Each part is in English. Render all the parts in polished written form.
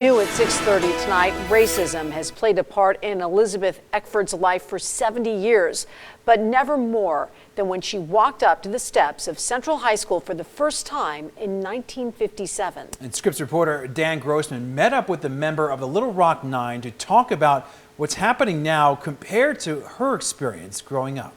New at 6:30 tonight, racism has played a part in Elizabeth Eckford's life for 70 years, but never more than when she walked up to the steps of Central High School for the first time in 1957. And Scripps reporter Dan Grossman met up with a member of the Little Rock Nine to talk about what's happening now compared to her experience growing up.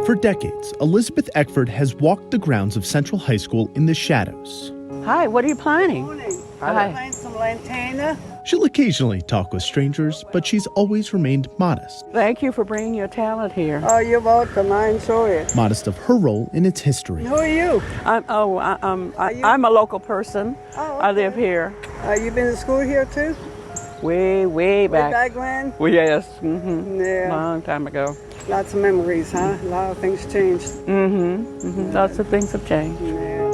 For decades, Elizabeth Eckford has walked the grounds of Central High School in the shadows. Hi, what are you planning? I'm planting some lantana. She'll occasionally talk with strangers, but she's always remained modest. Thank you for bringing your talent here. Oh, you're welcome. I enjoy it. Modest of her role in its history. Who are you? I'm a local person. Oh, okay. I live here. You been to school here too? Way back. Way back when? Well, yes. Mm-hmm. Yeah. Long time ago. Lots of memories, huh? A lot of things changed. Lots of things have changed. Yeah.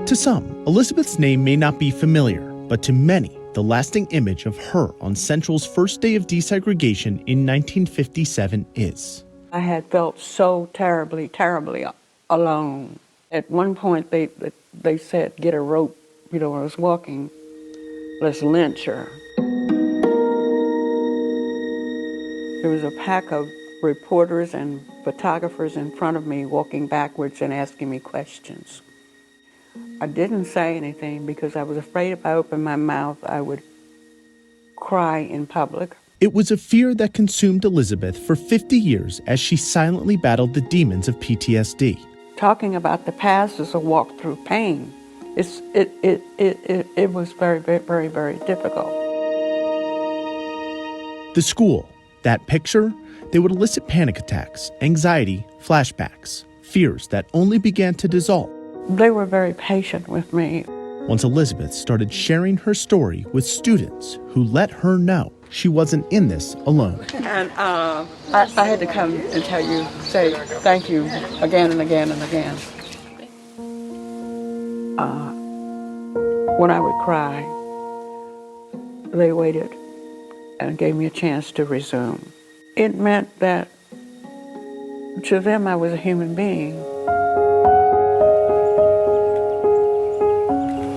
To some, Elizabeth's name may not be familiar, but to many, the lasting image of her on Central's first day of desegregation in 1957 is. I had felt so terribly alone. At one point, they said, get a rope. When I was walking, let's lynch her. There was a pack of reporters and photographers in front of me walking backwards and asking me questions. I didn't say anything because I was afraid if I opened my mouth, I would cry in public. It was a fear that consumed Elizabeth for 50 years as she silently battled the demons of PTSD. Talking about the past is a walk through pain. It was very difficult. The school, that picture, they would elicit panic attacks, anxiety, flashbacks, fears that only began to dissolve. They were very patient with me. Once Elizabeth started sharing her story with students who let her know she wasn't in this alone. And I had to come and say thank you again and again and again. When I would cry, they waited and gave me a chance to resume. It meant that to them I was a human being.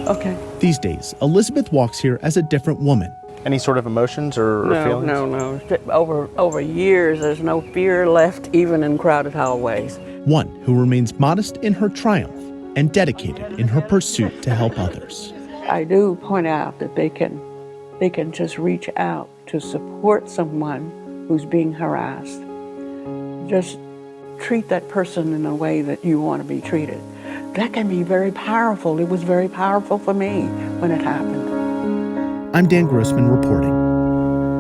Okay. These days, Elizabeth walks here as a different woman. Any sort of emotions or feelings? No. Over years, there's no fear left, even in crowded hallways. One who remains modest in her triumph and dedicated in her pursuit to help others. I do point out that they can just reach out to support someone who's being harassed. Just treat that person in a way that you want to be treated. That can be very powerful. It was very powerful for me when it happened. I'm Dan Grossman reporting.